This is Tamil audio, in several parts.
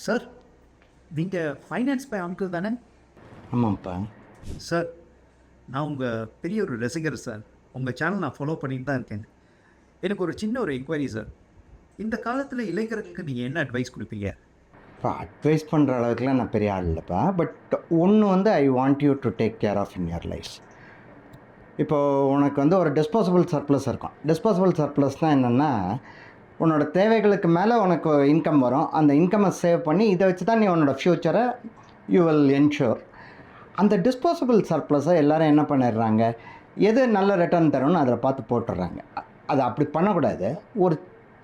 சார், நீங்கள் ஃபைனான்ஸ் பை அங்கிள் தானே? ஆமாம்ப்பா. சார், நான் உங்கள் பெரிய ஒரு ரசிகர் சார். உங்கள் சேனல் நான் ஃபாலோ பண்ணிட்டு தான் இருக்கேன். எனக்கு ஒரு சின்ன ஒரு என்கொயரி சார். இந்த காலத்தில் இளைஞர்களுக்கு நீங்கள் என்ன அட்வைஸ் கொடுப்பீங்க? இப்போ அட்வைஸ் பண்ணுற அளவுக்குலாம் நான் பெரிய ஆள் இல்லைப்பா. பட் ஒன்று வந்து I want you to take care of in your life. இப்போது உனக்கு வந்து ஒரு டிஸ்போசபிள் சர்ப்ளஸ் இருக்கும். டிஸ்போசபிள் சர்ப்ளஸ்னால் என்னென்னா, உன்னோட தேவைகளுக்கு மேலே உனக்கு இன்கம் வரும். அந்த இன்கம்மை சேவ் பண்ணி இதை வச்சு தான் நீ உன்னோட ஃப்யூச்சரை யூ வில் என்ஷூர். அந்த டிஸ்போசபிள் சர்ப்ளஸை எல்லோரும் என்ன பண்ணிடுறாங்க, எது நல்ல ரிட்டர்ன் தரும்னு அதில் பார்த்து போட்டுடுறாங்க. அது அப்படி பண்ணக்கூடாது. ஒரு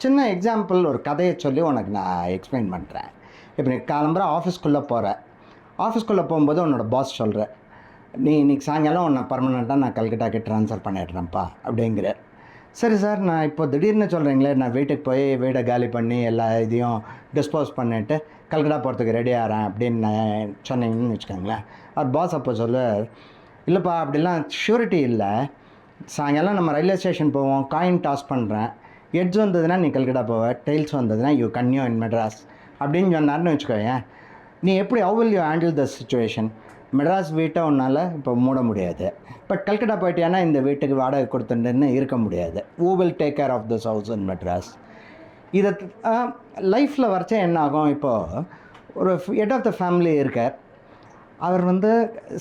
சின்ன எக்ஸாம்பிள், ஒரு கதையை சொல்லி உனக்கு நான் எக்ஸ்பிளைன் பண்ணுறேன். இப்போ நீ காலம்புற ஆஃபீஸ்க்குள்ளே போகிற. ஆஃபீஸ்க்குள்ளே போகும்போது உன்னோட பாஸ் சொல்கிற, நீ இன்றைக்கி சாயங்காலம் உன்னை பர்மனெண்ட்டாக நான் கல்கட்டாக்கு ட்ரான்ஸ்ஃபர் பண்ணிடுறேன்ப்பா அப்படிங்கிற. சரி சார், நான் இப்போ திடீர்னு சொல்கிறீங்களே, நான் வீட்டுக்கு போய் வீடை காலி பண்ணி எல்லா இதையும் டிஸ்போஸ் பண்ணிவிட்டு கல்கட்டா போகிறதுக்கு ரெடி ஆகிறேன் அப்படின்னு நான் சொன்னீங்கன்னு வச்சுக்கோங்களேன். அவர் பாஸ் அப்போ சொல்லுவார், இல்லைப்பா அப்படிலாம் ஷூரிட்டி இல்லை. சாயங்காலம் நம்ம ரயில்வே ஸ்டேஷன் போவோம், காயின் டாஸ் பண்ணுறேன், ஹெட்ஸ் வந்ததுன்னா நீ கல்கட்டா போவ, டெய்ல்ஸ் வந்ததுன்னா யூ கன்யூ இன் மெட்ராஸ் அப்படின்னு சொன்னார்னு வச்சுக்கோயேன். நீ எப்படி how will you handle the situation? Madras வீட்டை உன்னால் இப்போ மூட முடியாது. பட் கல்கட்டா போயிட்டியானா இந்த வீட்டுக்கு வாடகை கொடுத்துட்டுன்னு இருக்க முடியாது. Who will take care of this house in Madras? இதை லைஃப்பில் வரைச்சா என்ன ஆகும்? இப்போது ஒரு ஹெட் ஆஃப் த ஃபேமிலி இருக்கார். அவர் வந்து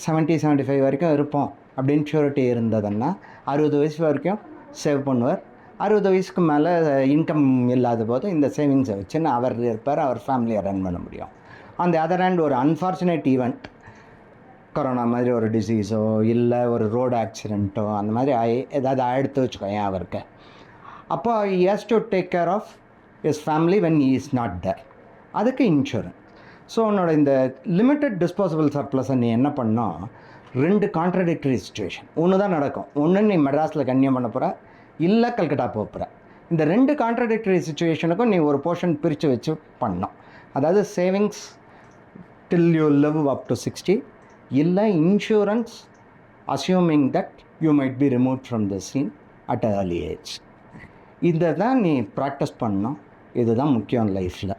70-75 வரைக்கும் இருப்போம் அப்படின்னு ஷூரிட்டி இருந்ததுன்னா 60 வயசு வரைக்கும் சேவ் பண்ணுவார். 60 வயசுக்கு மேலே இன்கம் இல்லாத போது இந்த சேவிங்ஸை வச்சுன்னு அவர் இருப்பார், அவர் ஃபேமிலியை ரன் பண்ண முடியும். அந்த அதர் ஹேண்ட் ஒரு அன்ஃபார்ச்சுனேட் ஈவெண்ட், கொரோனா மாதிரி ஒரு டிசீஸோ இல்லை ஒரு ரோடு ஆக்சிடெண்ட்டோ அந்த மாதிரி ஏதாவது எடுத்து வச்சுக்கோங்க அவருக்கு. அப்போ he has to take care of his family when he is not there. அதுக்கு இன்சூரன்ஸ். ஸோ உன்னோட இந்த லிமிட்டட் டிஸ்போசபிள் சர்ப்ளஸை நீ என்ன பண்ணோம், 2 கான்ட்ரடிக்டரி சுச்சுவேஷன். ஒன்று தான் நடக்கும். ஒன்று நீ மெட்ராஸில் கன்னியம் பண்ண போகிற, இல்லை கல்கட்டா போக போகிற. இந்த 2 கான்ட்ரடிக்டரி சுச்சுவேஷனுக்கும் நீ ஒரு போர்ஷன் பிரித்து வச்சு பண்ணோம். அதாவது savings till you live up to 60, இல்லை insurance assuming that you might be remove from the scene at early age. இதை தான் நீ ப்ராக்டிஸ் பண்ணணும். இதுதான் முக்கியம் லைஃப்பில்.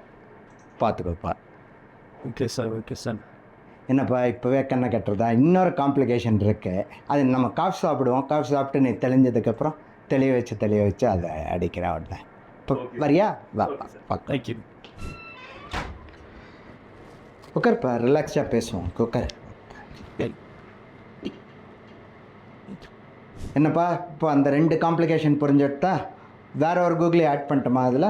பார்த்துக்கோப்பா. Okay sir, okay sir. என்னப்பா இப்போவே கண்ணை கட்டுறதா? இன்னொரு காம்ப்ளிகேஷன் இருக்குது. அது நம்ம காஃபி சாப்பிடுவோம். காஃபி சாப்பிட்டு நீ தெளிஞ்சதுக்கப்புறம் தெளிய வச்சு அதை அடிக்கிற அவட்ட. இப்போ வரியா? வா பார்க்க. தேங்க்யூ. உட்கார்ப்பா, ரிலாக்ஸாக பேசுவோம். உட்கார். என்னப்பா இப்போ அந்த 2 காம்ப்ளிகேஷன் புரிஞ்சுட்டா வேறு ஒரு கூகுளே ஆட் பண்ணிட்டோமா அதில்?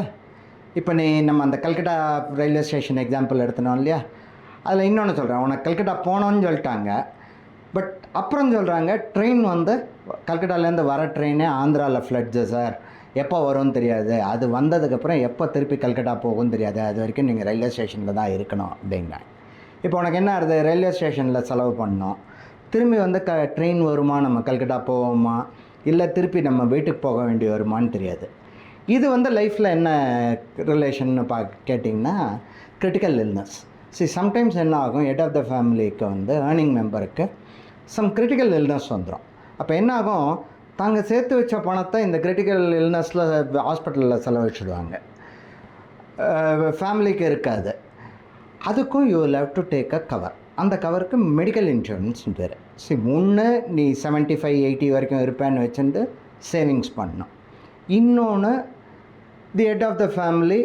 இப்போ நீ நம்ம அந்த கல்கட்டா ரயில்வே ஸ்டேஷன் எக்ஸாம்பிள் எடுத்தனோம் இல்லையா? அதில் இன்னொன்று சொல்கிறேன். உனக்கு கல்கட்டா போனோன்னு சொல்லிட்டாங்க. பட் அப்புறம் சொல்கிறாங்க ட்ரெயின் வந்து கல்கட்டாலேருந்து வர ட்ரெயினே ஆந்திராவில் ஃப்ளட்ஸு சார், எப்போ வரும்னு தெரியாது, அது வந்ததுக்கப்புறம் எப்போ திருப்பி கல்கட்டா போகும்னு தெரியாது, அது வரைக்கும் நீங்கள் ரயில்வே ஸ்டேஷனில் தான் இருக்கணும் அப்படிங்கிறாங்க. இப்போ உனக்கு என்ன ஆகுது? ரயில்வே ஸ்டேஷனில் செலவு பண்ணோம், திரும்பி வந்து ட்ரெயின் வருமா, நம்ம கல்கட்டா போவோமா, இல்லை திருப்பி நம்ம வீட்டுக்கு போக வேண்டி வருமானு தெரியாது. இது வந்து லைஃப்பில் என்ன ரிலேஷன்னு கேட்டிங்கன்னா கிரிட்டிக்கல் இல்னஸ். சம்டைம்ஸ் என்ன ஆகும், ஹெட் ஆஃப் த ஃபேமிலிக்கு வந்து ஏர்னிங் மெம்பருக்கு சம் கிரிட்டிக்கல் இல்னஸ் வந்துடும். அப்போ என்ன ஆகும், தாங்க சேர்த்து வச்ச பணத்தை இந்த கிரிட்டிக்கல் இல்னஸில் ஹாஸ்பிட்டலில் செலவழிச்சிடுவாங்க. ஃபேமிலிக்கு இருக்காது. அதுக்கும் you will have to take a cover. அந்த கவருக்கு மெடிக்கல் இன்சூரன்ஸ் பேர். ஒன்று நீ 75-80 வரைக்கும் இருப்பேன்னு வச்சுட்டு சேவிங்ஸ் பண்ணணும். இன்னொன்று the head of the family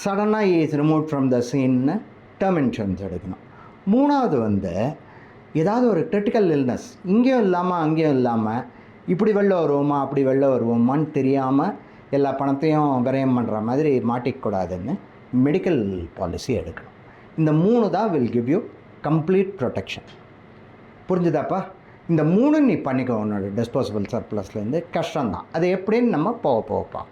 சடனாக இஸ் ரிமூவ் ஃப்ரம் த சீன்னு டேர்ம் இன்சூரன்ஸ் எடுக்கணும். மூணாவது வந்து ஏதாவது ஒரு கிரிட்டிக்கல் இல்னஸ் இங்கேயும் இல்லாமல் அங்கேயும் இல்லாமல் இப்படி வெளில வருவோமா அப்படி வெளில வருவோமான்னு தெரியாமல் எல்லா பணத்தையும் விரயம் பண்ணுற மாதிரி மாட்டிக்கூடாதுன்னு மெடிக்கல் பாலிசி எடுக்கணும். இந்த 3 தான் will give you complete protection. புரிஞ்சுதாப்பா? இந்த 3 நீ பண்ணிக்கோ உன்னோட டிஸ்போசபிள் சர்ப்ளஸ்லேருந்து. கஷ்டம்தான், அது எப்படின்னு நம்ம போக போகப்பா.